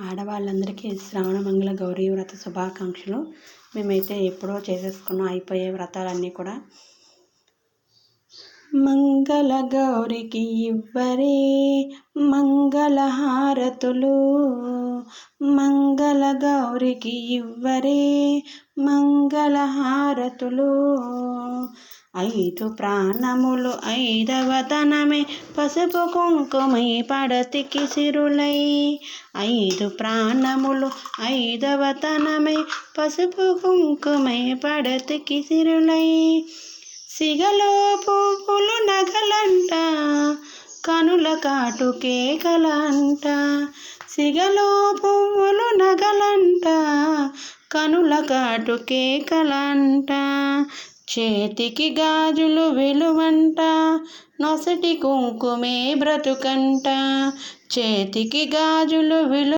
ఆడవాళ్ళందరికీ శ్రావణమంగళ గౌరీ వ్రత శుభాకాంక్షలు. మేమైతే ఎప్పుడో చేసేసుకున్నాం, అయిపోయే వ్రతాలన్నీ కూడా. మంగళ గౌరికి ఇవ్వరే మంగళహారతులు, మంగళ గౌరికి ఇవ్వరే మంగళహారతులు. ఐదు ప్రాణములు ఐదవతనమే పసుపు కుంకుమై పడతికి సిరులై. ఐదు ప్రాణములు ఐదవతనమే పసుపు కుంకుమై పడతికి సిరులై. సిగలో పువ్వులు నగలంట కనుల కాటుకే కలంట. సిగలో పువ్వులు నగలంట కనుల కాటుకే కలంట. చేతికి గాజులు విలువంట నొసటి కుంకుమే బ్రతుకంట. చేతికి గాజులు